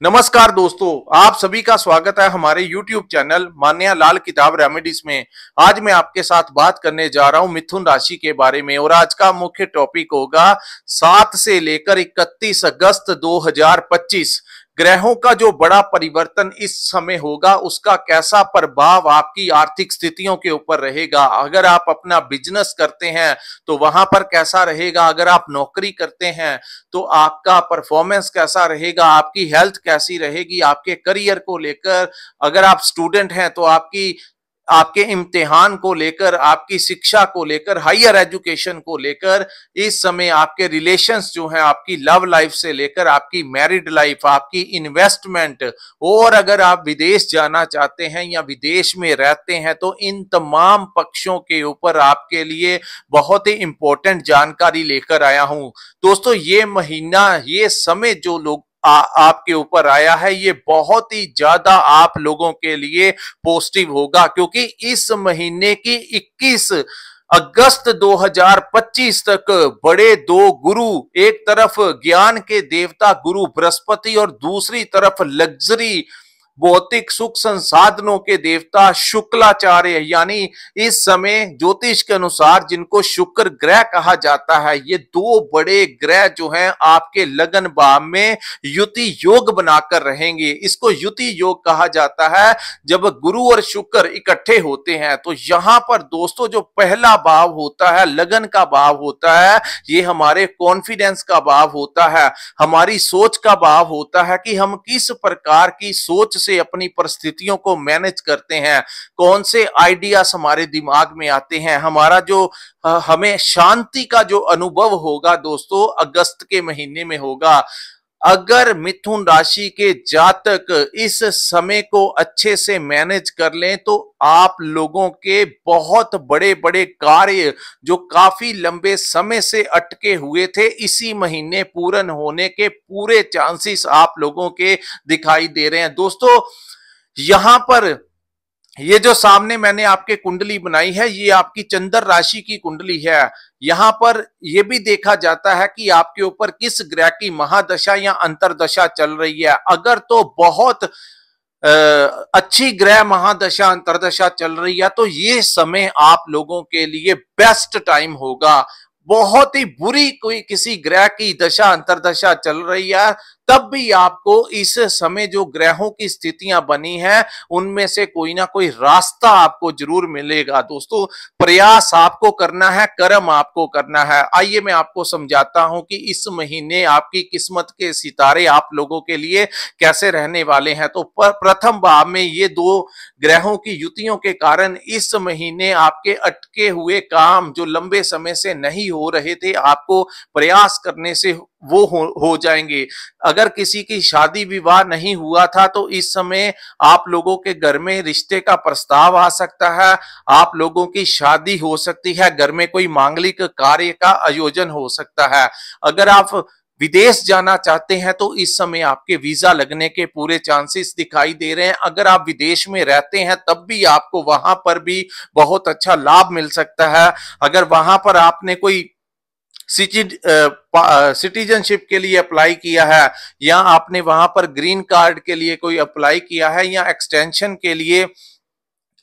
नमस्कार दोस्तों, आप सभी का स्वागत है हमारे YouTube चैनल मान्या लाल किताब रेमेडीज में। आज मैं आपके साथ बात करने जा रहा हूं मिथुन राशि के बारे में और आज का मुख्य टॉपिक होगा 7 से लेकर 31 अगस्त 2025 ग्रहों का जो बड़ा परिवर्तन इस समय होगा उसका कैसा प्रभाव आपकी आर्थिक स्थितियों के ऊपर रहेगा। अगर आप अपना बिजनेस करते हैं तो वहां पर कैसा रहेगा, अगर आप नौकरी करते हैं तो आपका परफॉर्मेंस कैसा रहेगा, आपकी हेल्थ कैसी रहेगी, आपके करियर को लेकर, अगर आप स्टूडेंट हैं तो आपके इम्तिहान को लेकर, आपकी शिक्षा को लेकर, हायर एजुकेशन को लेकर, इस समय आपके रिलेशंस जो हैं, आपकी लव लाइफ से लेकर आपकी मैरिड लाइफ, आपकी इन्वेस्टमेंट, और अगर आप विदेश जाना चाहते हैं या विदेश में रहते हैं तो इन तमाम पक्षों के ऊपर आपके लिए बहुत ही इंपॉर्टेंट जानकारी लेकर आया हूं। दोस्तों, ये महीना, ये समय जो लोग आपके ऊपर आया है, ये बहुत ही ज्यादा आप लोगों के लिए पॉजिटिव होगा, क्योंकि इस महीने की 21 अगस्त 2025 तक बड़े दो गुरु, एक तरफ ज्ञान के देवता गुरु बृहस्पति और दूसरी तरफ लग्जरी भौतिक सुख संसाधनों के देवता शुक्लाचार्य, यानी इस समय ज्योतिष के अनुसार जिनको शुक्र ग्रह कहा जाता है, ये दो बड़े ग्रह जो हैं आपके लगन भाव में युति योग बनाकर रहेंगे। इसको युति योग कहा जाता है जब गुरु और शुक्र इकट्ठे होते हैं। तो यहां पर दोस्तों जो पहला भाव होता है, लगन का भाव होता है, ये हमारे कॉन्फिडेंस का भाव होता है, हमारी सोच का भाव होता है कि हम किस प्रकार की सोच से अपनी परिस्थितियों को मैनेज करते हैं, कौन से आइडियाज हमारे दिमाग में आते हैं, हमारा जो हमें शांति का जो अनुभव होगा दोस्तों अगस्त के महीने में होगा। अगर मिथुन राशि के जातक इस समय को अच्छे से मैनेज कर लें तो आप लोगों के बहुत बड़े बड़े कार्य जो काफी लंबे समय से अटके हुए थे, इसी महीने पूर्ण होने के पूरे चांसेस आप लोगों के दिखाई दे रहे हैं। दोस्तों, यहां पर ये जो सामने मैंने आपके कुंडली बनाई है, ये आपकी चंद्र राशि की कुंडली है। यहां पर यह भी देखा जाता है कि आपके ऊपर किस ग्रह की महादशा या अंतरदशा चल रही है। अगर तो बहुत अच्छी ग्रह महादशा अंतरदशा चल रही है तो ये समय आप लोगों के लिए बेस्ट टाइम होगा। बहुत ही बुरी कोई किसी ग्रह की दशा अंतरदशा चल रही है तब भी आपको इस समय जो ग्रहों की स्थितियां बनी हैं उनमें से कोई ना कोई रास्ता आपको जरूर मिलेगा। दोस्तों, प्रयास आपको करना है, कर्म आपको करना है। आइए मैं आपको समझाता हूं कि इस महीने आपकी किस्मत के सितारे आप लोगों के लिए कैसे रहने वाले हैं। तो प्रथम भाव में ये दो ग्रहों की युतियों के कारण इस महीने आपके अटके हुए काम जो लंबे समय से नहीं हो रहे थे, आपको प्रयास करने से वो हो जाएंगे। अगर किसी की शादी विवाह नहीं हुआ था तो इस समय आप लोगों के घर में रिश्ते का प्रस्ताव आ सकता है, आप लोगों की शादी हो सकती है, घर में कोई मांगलिक कार्य का आयोजन हो सकता है। अगर आप विदेश जाना चाहते हैं तो इस समय आपके वीजा लगने के पूरे चांसेस दिखाई दे रहे हैं। अगर आप विदेश में रहते हैं तब भी आपको वहां पर भी बहुत अच्छा लाभ मिल सकता है। अगर वहां पर आपने कोई सिटीजनशिप के लिए अप्लाई किया है या आपने वहां पर ग्रीन कार्ड के लिए कोई अप्लाई किया है या एक्सटेंशन के लिए,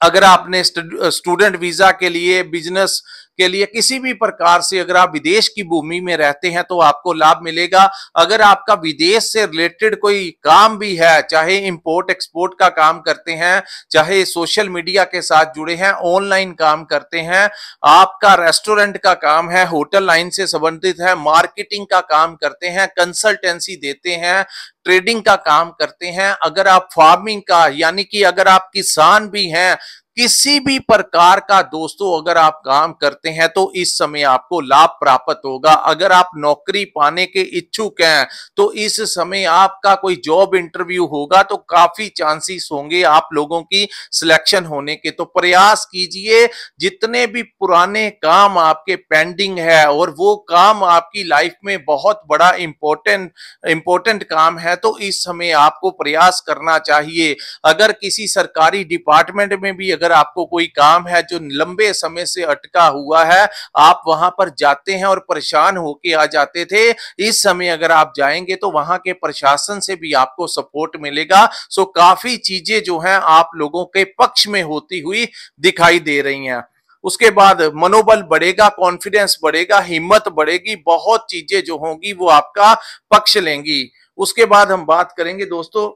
अगर आपने स्टूडेंट वीजा के लिए, बिजनेस के लिए, किसी भी प्रकार से अगर आप विदेश की भूमि में रहते हैं तो आपको लाभ मिलेगा। अगर आपका विदेश से रिलेटेड कोई काम भी है, चाहे इंपोर्ट एक्सपोर्ट का काम करते हैं, चाहे सोशल मीडिया के साथ जुड़े हैं, ऑनलाइन काम करते हैं, आपका रेस्टोरेंट का काम है, होटल लाइन से संबंधित है, मार्केटिंग का काम करते हैं, कंसल्टेंसी देते हैं, ट्रेडिंग का काम करते हैं, अगर आप फार्मिंग का, यानी कि अगर आप किसान भी हैं, किसी भी प्रकार का दोस्तों अगर आप काम करते हैं तो इस समय आपको लाभ प्राप्त होगा। अगर आप नौकरी पाने के इच्छुक हैं तो इस समय आपका कोई जॉब इंटरव्यू होगा तो काफी चांसेस होंगे आप लोगों की सिलेक्शन होने के। तो प्रयास कीजिए, जितने भी पुराने काम आपके पेंडिंग है और वो काम आपकी लाइफ में बहुत बड़ा इंपॉर्टेंट काम है तो इस समय आपको प्रयास करना चाहिए। अगर किसी सरकारी डिपार्टमेंट में भी अगर अगर आपको कोई काम है जो लंबे समय से अटका हुआ है, आप वहां पर जाते हैं और परेशान होके आ जाते थे, इस समय अगर आप जाएंगे तो वहां के प्रशासन से भी आपको सपोर्ट मिलेगा। सो काफी चीजें जो हैं आप लोगों के पक्ष में होती हुई दिखाई दे रही हैं। उसके बाद मनोबल बढ़ेगा, कॉन्फिडेंस बढ़ेगा, हिम्मत बढ़ेगी, बहुत चीजें जो होंगी वो आपका पक्ष लेंगी। उसके बाद हम बात करेंगे दोस्तों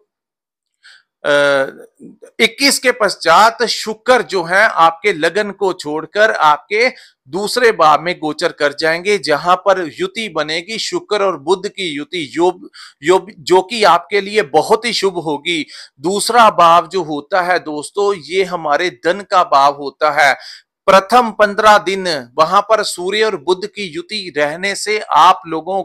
21 के पश्चात शुक्र जो है आपके लगन को छोड़कर आपके दूसरे भाव में गोचर कर जाएंगे, जहां पर युति बनेगी शुक्र और बुध की युति, जो कि आपके लिए बहुत ही शुभ होगी। दूसरा भाव जो होता है दोस्तों, ये हमारे धन का भाव होता है। प्रथम 15 दिन वहां पर सूर्य और बुध की युति रहने से आप लोगों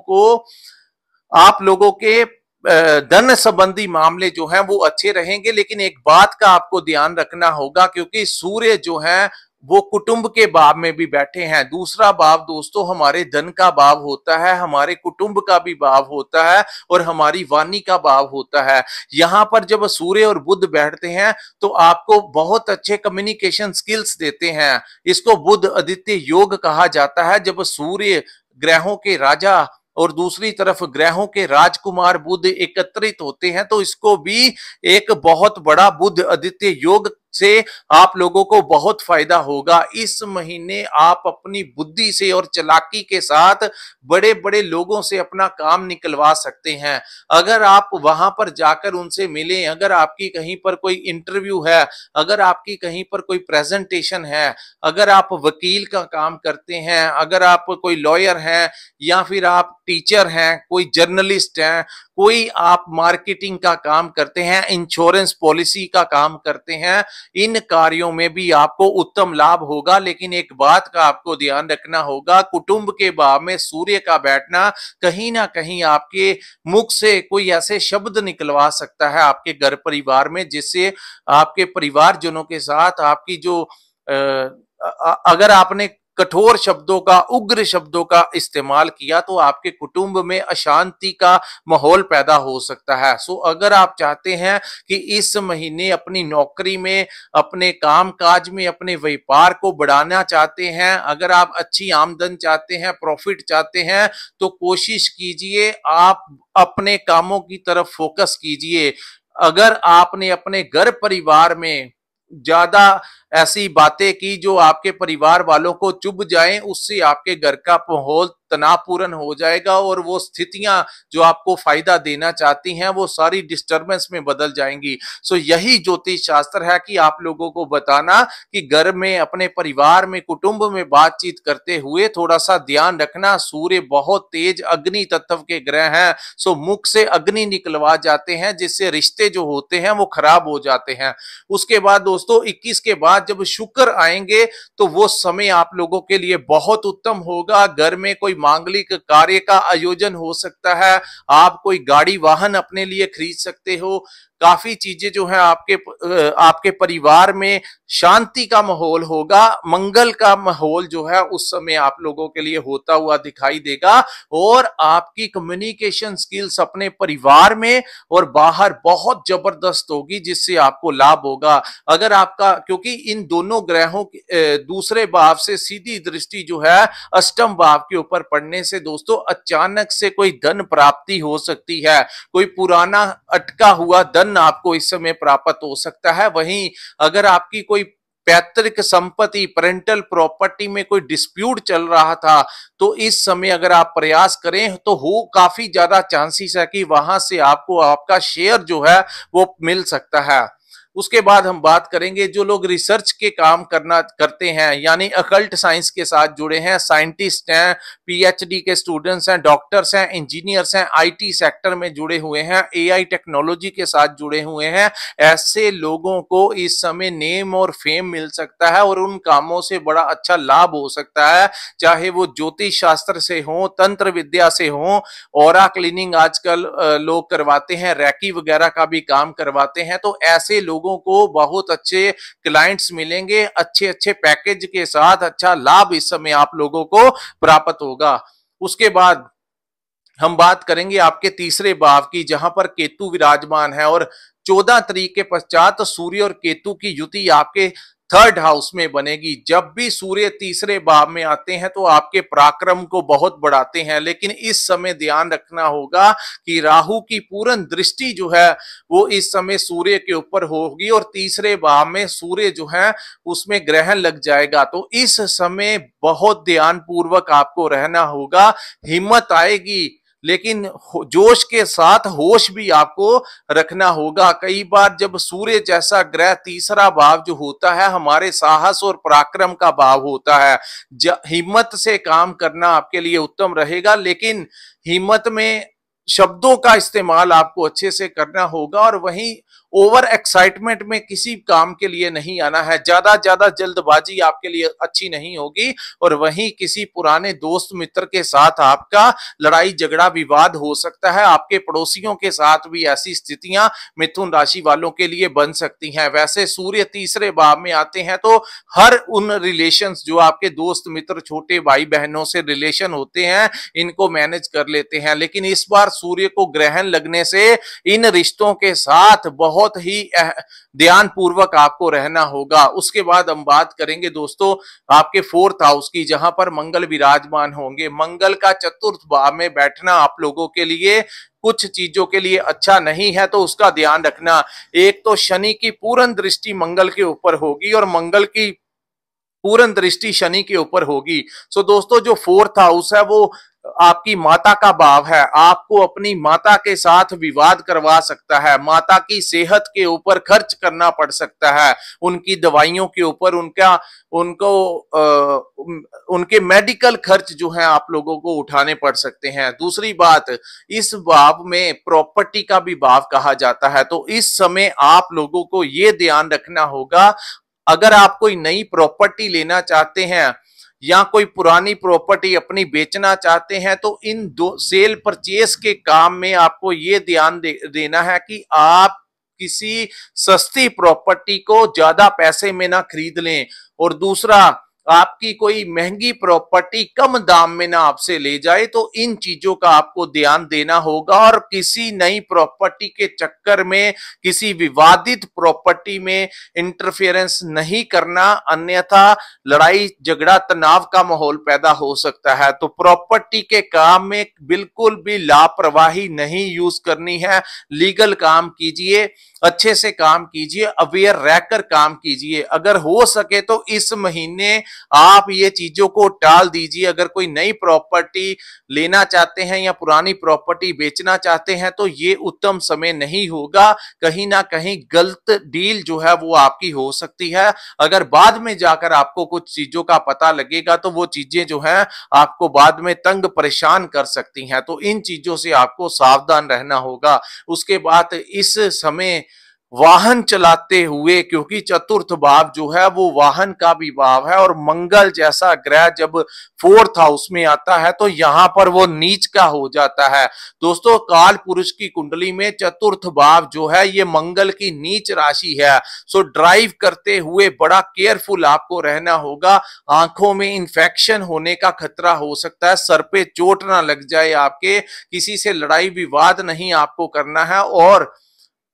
के धन संबंधी मामले जो हैं वो अच्छे रहेंगे। लेकिन एक बात का आपको ध्यान रखना होगा, क्योंकि सूर्य जो है वो कुटुंब के भाव में भी बैठे हैं। दूसरा भाव दोस्तों हमारे धन का भाव होता है, हमारे कुटुंब का भी भाव होता है और हमारी वाणी का भाव होता है। यहां पर जब सूर्य और बुध बैठते हैं तो आपको बहुत अच्छे कम्युनिकेशन स्किल्स देते हैं। इसको बुध आदित्य योग कहा जाता है। जब सूर्य ग्रहों के राजा और दूसरी तरफ ग्रहों के राजकुमार बुध एकत्रित होते हैं तो इसको भी एक बहुत बड़ा बुध आदित्य योग से आप लोगों को बहुत फायदा होगा। इस महीने आप अपनी बुद्धि से और चालाकी के साथ बड़े बड़े लोगों से अपना काम निकलवा सकते हैं। अगर आप वहां पर जाकर उनसे मिलें, अगर आपकी कहीं पर कोई इंटरव्यू है, अगर आपकी कहीं पर कोई प्रेजेंटेशन है, अगर आप वकील का काम करते हैं, अगर आप कोई लॉयर हैं या फिर आप टीचर हैं, कोई जर्नलिस्ट हैं, कोई आप मार्केटिंग का काम करते हैं, इंश्योरेंस पॉलिसी का काम करते हैं, इन कार्यों में भी आपको उत्तम लाभ होगा। लेकिन एक बात का आपको ध्यान रखना होगा, कुटुंब के भाव में सूर्य का बैठना कहीं ना कहीं आपके मुख से कोई ऐसे शब्द निकलवा सकता है आपके घर परिवार में, जिससे आपके परिवारजनों के साथ आपकी जो अगर आपने कठोर शब्दों का, उग्र शब्दों का इस्तेमाल किया तो आपके कुटुंब में अशांति का माहौल पैदा हो सकता है। सो अगर आप चाहते हैं कि इस महीने अपनी नौकरी में, अपने काम काज में, अपने व्यापार को बढ़ाना चाहते हैं, अगर आप अच्छी आमदन चाहते हैं, प्रॉफिट चाहते हैं, तो कोशिश कीजिए आप अपने कामों की तरफ फोकस कीजिए। अगर आपने अपने घर परिवार में ज्यादा ऐसी बातें की जो आपके परिवार वालों को चुभ जाएं, उससे आपके घर का माहौल तनावपूर्ण हो जाएगा और वो स्थितियां जो आपको फायदा देना चाहती हैं वो सारी डिस्टरबेंस में बदल जाएंगी। सो यही ज्योतिष शास्त्र है कि आप लोगों को बताना कि घर में, अपने परिवार में, कुटुंब में बातचीत करते हुए थोड़ा सा ध्यान रखना। सूर्य बहुत तेज अग्नि तत्व के ग्रह हैं, सो मुख से अग्नि निकलवा जाते हैं, जिससे रिश्ते जो होते हैं वो खराब हो जाते हैं। उसके बाद दोस्तों 21 के बाद जब शुक्र आएंगे तो वो समय आप लोगों के लिए बहुत उत्तम होगा। घर में कोई मांगलिक कार्य का आयोजन हो सकता है, आप कोई गाड़ी वाहन अपने लिए खरीद सकते हो, काफी चीजें जो है आपके परिवार में शांति का माहौल होगा, मंगल का माहौल जो है उस समय आप लोगों के लिए होता हुआ दिखाई देगा। और आपकी कम्युनिकेशन स्किल्स अपने परिवार में और बाहर बहुत जबरदस्त होगी, जिससे आपको लाभ होगा। अगर आपका, क्योंकि इन दोनों ग्रहों दूसरे भाव से सीधी दृष्टि जो है अष्टम भाव के ऊपर पड़ने से दोस्तों अचानक से कोई धन प्राप्ति हो सकती है, कोई पुराना अटका हुआ धन आपको इस समय प्राप्त हो सकता है। वहीं अगर आपकी कोई पैतृक संपत्ति, पेरेंटल प्रॉपर्टी में कोई डिस्प्यूट चल रहा था, तो इस समय अगर आप प्रयास करें तो हो काफी ज्यादा चांसेस है कि वहां से आपको आपका शेयर जो है वो मिल सकता है। उसके बाद हम बात करेंगे जो लोग रिसर्च के काम करते हैं, यानी अकल्ट साइंस के साथ जुड़े हैं, साइंटिस्ट हैं, पीएचडी के स्टूडेंट्स हैं, डॉक्टर्स हैं, इंजीनियर्स हैं, आईटी सेक्टर में जुड़े हुए हैं, एआई टेक्नोलॉजी के साथ जुड़े हुए हैं, ऐसे लोगों को इस समय नेम और फेम मिल सकता है और उन कामों से बड़ा अच्छा लाभ हो सकता है, चाहे वो ज्योतिष शास्त्र से हो, तंत्र विद्या से हो, ऑरा क्लीनिंग आजकल लोग करवाते हैं, रैकी वगैरह का भी काम करवाते हैं। तो ऐसे लोगों को बहुत अच्छे क्लाइंट्स मिलेंगे, अच्छे अच्छे पैकेज के साथ अच्छा लाभ इस समय आप लोगों को प्राप्त होगा। उसके बाद हम बात करेंगे आपके तीसरे भाव की, जहां पर केतु विराजमान है और 14 तारीख के पश्चात सूर्य और केतु की युति आपके थर्ड हाउस में बनेगी। जब भी सूर्य तीसरे भाव में आते हैं तो आपके पराक्रम को बहुत बढ़ाते हैं, लेकिन इस समय ध्यान रखना होगा कि राहु की पूर्ण दृष्टि जो है वो इस समय सूर्य के ऊपर होगी और तीसरे भाव में सूर्य जो है उसमें ग्रहण लग जाएगा। तो इस समय बहुत ध्यान पूर्वक आपको रहना होगा। हिम्मत आएगी लेकिन जोश के साथ होश भी आपको रखना होगा। कई बार जब सूर्य जैसा ग्रह तीसरा भाव जो होता है हमारे साहस और पराक्रम का भाव होता है, हिम्मत से काम करना आपके लिए उत्तम रहेगा, लेकिन हिम्मत में शब्दों का इस्तेमाल आपको अच्छे से करना होगा और वहीं ओवर एक्साइटमेंट में किसी काम के लिए नहीं आना है। ज्यादा जल्दबाजी आपके लिए अच्छी नहीं होगी और वहीं किसी पुराने दोस्त मित्र के साथ आपका लड़ाई झगड़ा विवाद हो सकता है। आपके पड़ोसियों के साथ भी ऐसी स्थितियां मिथुन राशि वालों के लिए बन सकती हैं। वैसे सूर्य तीसरे भाव में आते हैं तो हर उन रिलेशंस जो आपके दोस्त मित्र छोटे भाई बहनों से रिलेशन होते हैं इनको मैनेज कर लेते हैं, लेकिन इस बार सूर्य को ग्रहण लगने से इन रिश्तों के साथ बहुत ही ध्यान पूर्वक आपको रहना होगा। उसके बाद हम बात करेंगे दोस्तों आपके फोर्थ हाउस की, जहां पर मंगल विराजमान होंगे। मंगल का चतुर्थ भाव में बैठना आप लोगों के लिए कुछ चीजों के लिए अच्छा नहीं है, तो उसका ध्यान रखना। एक तो शनि की पूर्ण दृष्टि मंगल के ऊपर होगी और मंगल की पूर्ण दृष्टि शनि के ऊपर होगी। सो दोस्तों जो फोर्थ हाउस है वो आपकी माता का भाव है। आपको अपनी माता के साथ विवाद करवा सकता है, माता की सेहत के ऊपर खर्च करना पड़ सकता है, उनकी दवाइयों के ऊपर उनके मेडिकल खर्च जो है आप लोगों को उठाने पड़ सकते हैं। दूसरी बात, इस भाव में प्रॉपर्टी का भी भाव कहा जाता है, तो इस समय आप लोगों को यह ध्यान रखना होगा अगर आप कोई नई प्रॉपर्टी लेना चाहते हैं या कोई पुरानी प्रॉपर्टी अपनी बेचना चाहते हैं तो इन दो सेल परचेस के काम में आपको ये ध्यान देना है कि आप किसी सस्ती प्रॉपर्टी को ज्यादा पैसे में ना खरीद लें, और दूसरा आपकी कोई महंगी प्रॉपर्टी कम दाम में ना आपसे ले जाए। तो इन चीजों का आपको ध्यान देना होगा और किसी नई प्रॉपर्टी के चक्कर में किसी विवादित प्रॉपर्टी में इंटरफेरेंस नहीं करना, अन्यथा लड़ाई झगड़ा तनाव का माहौल पैदा हो सकता है। तो प्रॉपर्टी के काम में बिल्कुल भी लापरवाही नहीं यूज करनी है। लीगल काम कीजिए, अच्छे से काम कीजिए, अवेयर रहकर काम कीजिए। अगर हो सके तो इस महीने आप ये चीजों को टाल दीजिए। अगर कोई नई प्रॉपर्टी लेना चाहते हैं या पुरानी प्रॉपर्टी बेचना चाहते हैं तो ये उत्तम समय नहीं होगा। कहीं ना कहीं गलत डील जो है वो आपकी हो सकती है। अगर बाद में जाकर आपको कुछ चीजों का पता लगेगा तो वो चीजें जो हैं आपको बाद में तंग परेशान कर सकती हैं। तो इन चीजों से आपको सावधान रहना होगा। उसके बाद इस समय वाहन चलाते हुए, क्योंकि चतुर्थ भाव जो है वो वाहन का भी भाव है और मंगल जैसा ग्रह जब फोर्थ हाउस में आता है तो यहां पर वो नीच का हो जाता है। दोस्तों काल पुरुष की कुंडली में चतुर्थ भाव जो है ये मंगल की नीच राशि है। सो ड्राइव करते हुए बड़ा केयरफुल आपको रहना होगा। आंखों में इंफेक्शन होने का खतरा हो सकता है, सर पे चोट ना लग जाए आपके, किसी से लड़ाई विवाद नहीं आपको करना है। और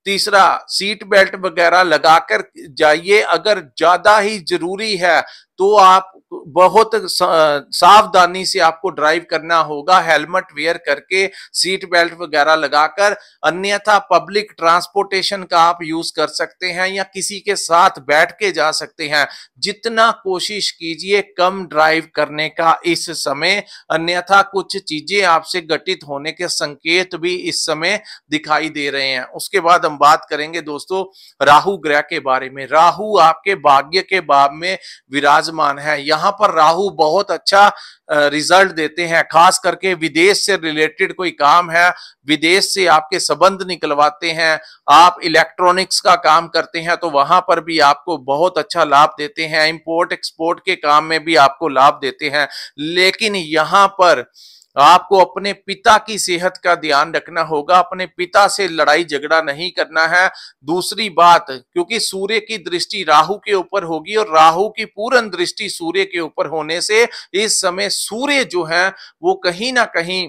तीसरा, सीट बेल्ट वगैरह लगाकर जाइए। अगर ज्यादा ही जरूरी है तो आप बहुत सावधानी से आपको ड्राइव करना होगा, हेलमेट वेयर करके, सीट बेल्ट वगैरह लगाकर। अन्यथा पब्लिक ट्रांसपोर्टेशन का आप यूज कर सकते हैं या किसी के साथ बैठ के जा सकते हैं। जितना कोशिश कीजिए कम ड्राइव करने का इस समय, अन्यथा कुछ चीजें आपसे घटित होने के संकेत भी इस समय दिखाई दे रहे हैं। उसके बाद हम बात करेंगे दोस्तों राहु ग्रह के बारे में। राहु आपके भाग्य के भाव में विराजमान है। यहां पर राहु बहुत अच्छा रिजल्ट देते हैं, खास करके विदेश से रिलेटेड कोई काम है, विदेश से आपके संबंध निकलवाते हैं, आप इलेक्ट्रॉनिक्स का काम करते हैं तो वहां पर भी आपको बहुत अच्छा लाभ देते हैं, इंपोर्ट एक्सपोर्ट के काम में भी आपको लाभ देते हैं। लेकिन यहां पर आपको अपने पिता की सेहत का ध्यान रखना होगा, अपने पिता से लड़ाई झगड़ा नहीं करना है। दूसरी बात, क्योंकि सूर्य की दृष्टि राहु के ऊपर होगी और राहु की पूर्ण दृष्टि सूर्य के ऊपर होने से इस समय सूर्य जो है वो कहीं ना कहीं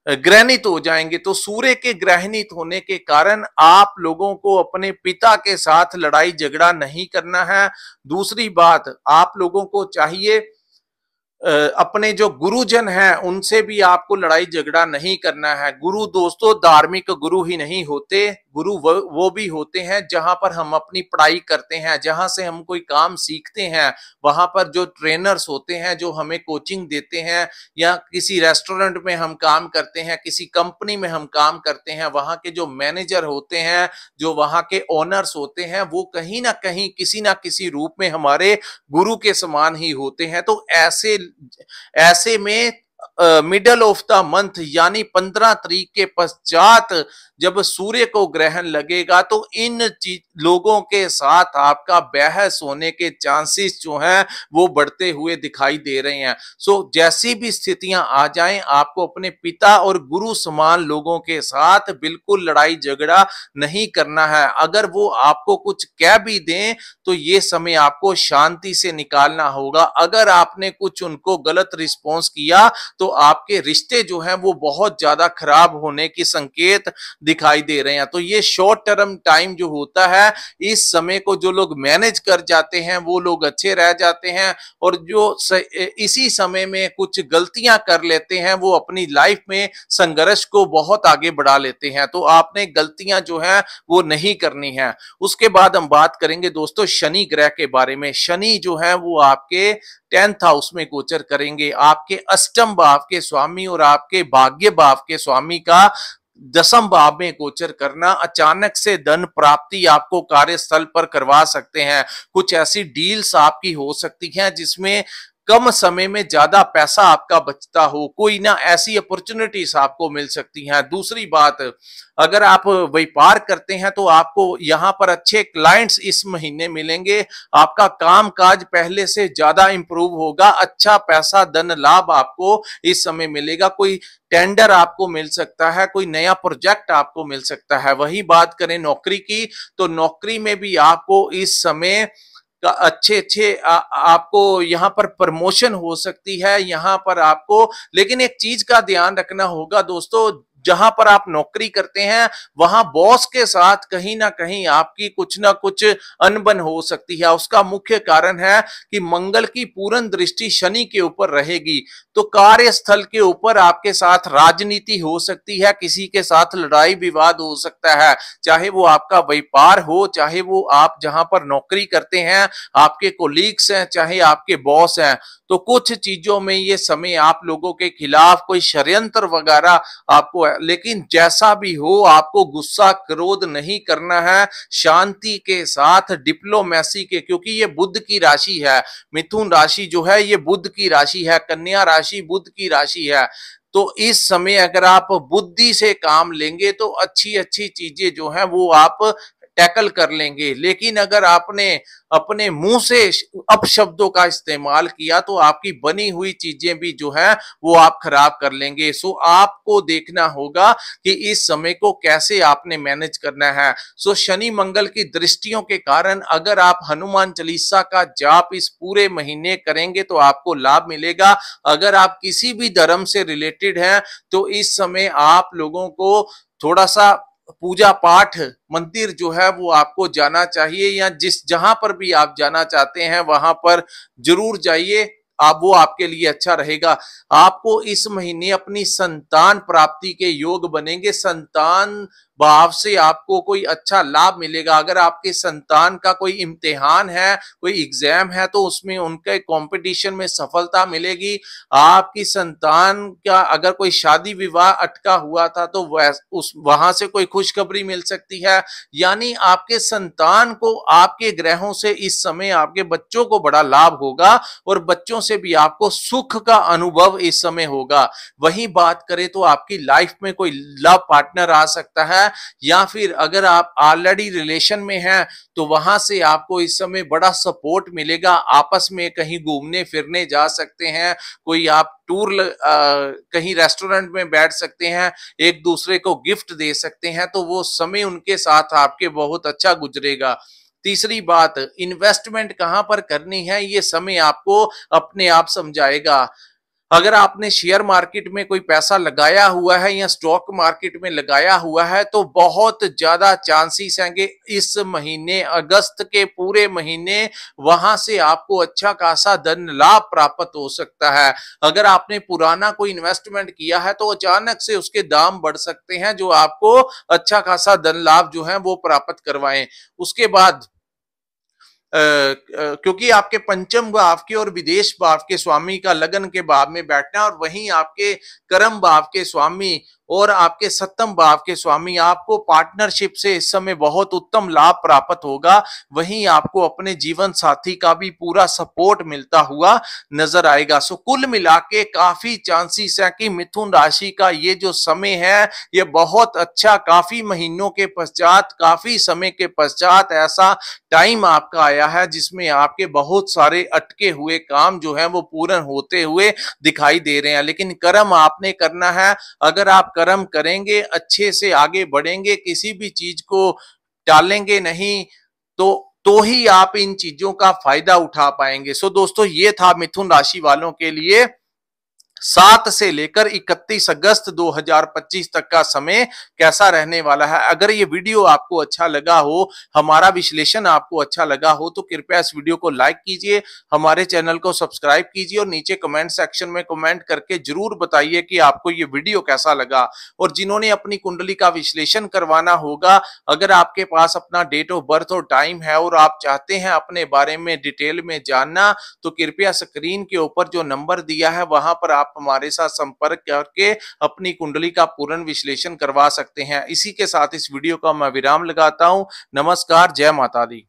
ग्रहणित हो जाएंगे। तो सूर्य के ग्रहणित होने के कारण आप लोगों को अपने पिता के साथ लड़ाई झगड़ा नहीं करना है। दूसरी बात, आप लोगों को चाहिए अपने जो गुरुजन हैं उनसे भी आपको लड़ाई झगड़ा नहीं करना है। गुरु दोस्तों धार्मिक गुरु ही नहीं होते, गुरु वो भी होते हैं जहां पर हम अपनी पढ़ाई करते हैं, जहां से हम कोई काम सीखते हैं। वहां पर जो ट्रेनर्स होते हैं जो हमें कोचिंग देते हैं, या किसी रेस्टोरेंट में हम काम करते हैं, किसी कंपनी में हम काम करते हैं, वहां के जो मैनेजर होते हैं, जो वहां के ओनर्स होते हैं, वो कहीं ना कहीं किसी ना किसी रूप में हमारे गुरु के समान ही होते हैं। तो ऐसे ऐसे में मिडल ऑफ द मंथ यानी 15 तारीख के पश्चात जब सूर्य को ग्रहण लगेगा तो इन लोगों के साथ आपका बहस होने के चांसेस जो हैं वो बढ़ते हुए दिखाई दे रहे हैं। सो जैसी भी स्थितियां आ जाएं, आपको अपने पिता और गुरु समान लोगों के साथ बिल्कुल लड़ाई झगड़ा नहीं करना है। अगर वो आपको कुछ कह भी दें तो ये समय आपको शांति से निकालना होगा। अगर आपने कुछ उनको गलत रिस्पॉन्स किया तो आपके रिश्ते जो हैं वो बहुत ज्यादा खराब होने की संकेत दिखाई दे रहे हैं। तो ये शॉर्ट टर्म टाइम जो होता है, इस समय को जो लोग मैनेज कर जाते हैं वो लोग अच्छे रह जाते हैं, और जो इसी समय में कुछ गलतियां कर लेते हैं वो अपनी लाइफ में संघर्ष को बहुत आगे बढ़ा लेते हैं। तो आपने गलतियां जो है वो नहीं करनी है। उसके बाद हम बात करेंगे दोस्तों शनि ग्रह के बारे में। शनि जो है वो आपके 10th हाउस में गोचर करेंगे, आपके अष्टम भाव के स्वामी और आपके भाग्य भाव के स्वामी का 10th भाव में गोचर करना अचानक से धन प्राप्ति आपको कार्यस्थल पर करवा सकते हैं। कुछ ऐसी डील्स आपकी हो सकती हैं जिसमें कम समय में ज्यादा पैसा आपका बचता हो, कोई ना ऐसी अपॉर्चुनिटीज आपको मिल सकती हैं। दूसरी बात, अगर आप व्यापार करते हैं तो आपको यहां पर अच्छे क्लाइंट्स इस महीने मिलेंगे, आपका काम काज पहले से ज्यादा इंप्रूव होगा, अच्छा पैसा धन लाभ आपको इस समय मिलेगा, कोई टेंडर आपको मिल सकता है, कोई नया प्रोजेक्ट आपको मिल सकता है। वही बात करें नौकरी की, तो नौकरी में भी आपको इस समय अच्छे अच्छे आपको यहाँ पर प्रमोशन हो सकती है यहाँ पर आपको। लेकिन एक चीज का ध्यान रखना होगा दोस्तों, जहां पर आप नौकरी करते हैं वहां बॉस के साथ कहीं ना कहीं आपकी कुछ ना कुछ अनबन हो सकती है। उसका मुख्य कारण है कि मंगल की पूर्ण दृष्टि शनि के ऊपर रहेगी, तो कार्यस्थल के ऊपर आपके साथ राजनीति हो सकती है, किसी के साथ लड़ाई विवाद हो सकता है, चाहे वो आपका व्यापार हो, चाहे वो आप जहां पर नौकरी करते हैं आपके कोलीग्स हैं, चाहे आपके बॉस हैं। तो कुछ चीजों में ये समय आप लोगों के खिलाफ कोई षड्यंत्र वगैरह आपको है, लेकिन जैसा भी हो आपको गुस्सा क्रोध नहीं करना है, शांति के साथ डिप्लोमेसी के, क्योंकि ये बुध की राशि है। मिथुन राशि जो है ये बुध की राशि है, कन्या राशि बुध की राशि है। तो इस समय अगर आप बुद्धि से काम लेंगे तो अच्छी अच्छी चीजें जो है वो आप टैकल कर लेंगे। लेकिन अगर आपने अपने मुंह से अपशब्दों का इस्तेमाल किया तो आपकी बनी हुई चीजें भी जो है वो आप खराब कर लेंगे। सो आपको देखना होगा कि इस समय को कैसे आपने मैनेज करना है। सो शनि मंगल की दृष्टियों के कारण अगर आप हनुमान चालीसा का जाप इस पूरे महीने करेंगे तो आपको लाभ मिलेगा। अगर आप किसी भी धर्म से रिलेटेड हैं तो इस समय आप लोगों को थोड़ा सा पूजा पाठ मंदिर जो है वो आपको जाना चाहिए, या जहां पर भी आप जाना चाहते हैं वहां पर जरूर जाइए, आप वो आपके लिए अच्छा रहेगा। आपको इस महीने अपनी संतान प्राप्ति के योग बनेंगे, संतान भाव से आपको कोई अच्छा लाभ मिलेगा। अगर आपके संतान का कोई इम्तिहान है, कोई एग्जाम है, तो उसमें उनके कंपटीशन में सफलता मिलेगी। आपकी संतान का अगर कोई शादी विवाह अटका हुआ था तो वहां से कोई खुशखबरी मिल सकती है। यानी आपके संतान को आपके ग्रहों से इस समय आपके बच्चों को बड़ा लाभ होगा, और बच्चों से भी आपको सुख का अनुभव इस समय होगा। वही बात करें तो आपकी लाइफ में कोई लव पार्टनर आ सकता है, या फिर अगर आप ऑलरेडी रिलेशन में हैं तो वहां से आपको इस समय बड़ा सपोर्ट मिलेगा। आपस में कहीं घूमने फिरने जा सकते हैं, कोई आप टूर कहीं रेस्टोरेंट में बैठ सकते हैं, एक दूसरे को गिफ्ट दे सकते हैं, तो वो समय उनके साथ आपके बहुत अच्छा गुजरेगा। तीसरी बात, इन्वेस्टमेंट कहां पर करनी है ये समय आपको अपने आप समझाएगा। अगर आपने शेयर मार्केट में कोई पैसा लगाया हुआ है या स्टॉक मार्केट में लगाया हुआ है तो बहुत ज्यादा चांसेस हैं कि इस महीने अगस्त के पूरे महीने वहां से आपको अच्छा खासा धन लाभ प्राप्त हो सकता है। अगर आपने पुराना कोई इन्वेस्टमेंट किया है तो अचानक से उसके दाम बढ़ सकते हैं जो आपको अच्छा खासा धन लाभ जो है वो प्राप्त करवाएं। उसके बाद क्योंकि आपके पंचम भाव के और विदेश भाव के स्वामी का लगन के भाव में बैठना और वहीं आपके कर्म भाव के स्वामी और आपके सप्तम भाव के स्वामी, आपको पार्टनरशिप से इस समय बहुत उत्तम लाभ प्राप्त होगा। वहीं आपको अपने जीवन साथी का भी पूरा सपोर्ट मिलता हुआ नजर आएगा। सो कुल मिला के काफी चांसेस है कि मिथुन राशि का ये जो समय है ये बहुत अच्छा, काफी महीनों के पश्चात, काफी समय के पश्चात ऐसा टाइम आपका आया है जिसमें आपके बहुत सारे अटके हुए काम जो है वो पूर्ण होते हुए दिखाई दे रहे हैं। लेकिन कर्म आपने करना है। अगर आप कर्म करेंगे, अच्छे से आगे बढ़ेंगे, किसी भी चीज को टालेंगे नहीं तो ही आप इन चीजों का फायदा उठा पाएंगे। सो दोस्तों, ये था मिथुन राशि वालों के लिए 7 से लेकर 31 अगस्त 2025 तक का समय कैसा रहने वाला है। अगर ये वीडियो आपको अच्छा लगा हो, हमारा विश्लेषण आपको अच्छा लगा हो तो कृपया इस वीडियो को लाइक कीजिए, हमारे चैनल को सब्सक्राइब कीजिए और नीचे कमेंट सेक्शन में कमेंट करके जरूर बताइए कि आपको ये वीडियो कैसा लगा। और जिन्होंने अपनी कुंडली का विश्लेषण करवाना होगा, अगर आपके पास अपना डेट ऑफ बर्थ और टाइम है और आप चाहते हैं अपने बारे में डिटेल में जानना, तो कृपया स्क्रीन के ऊपर जो नंबर दिया है वहां पर आप हमारे साथ संपर्क करके अपनी कुंडली का पूर्ण विश्लेषण करवा सकते हैं। इसी के साथ इस वीडियो का मैं विराम लगाता हूं। नमस्कार, जय माता दी।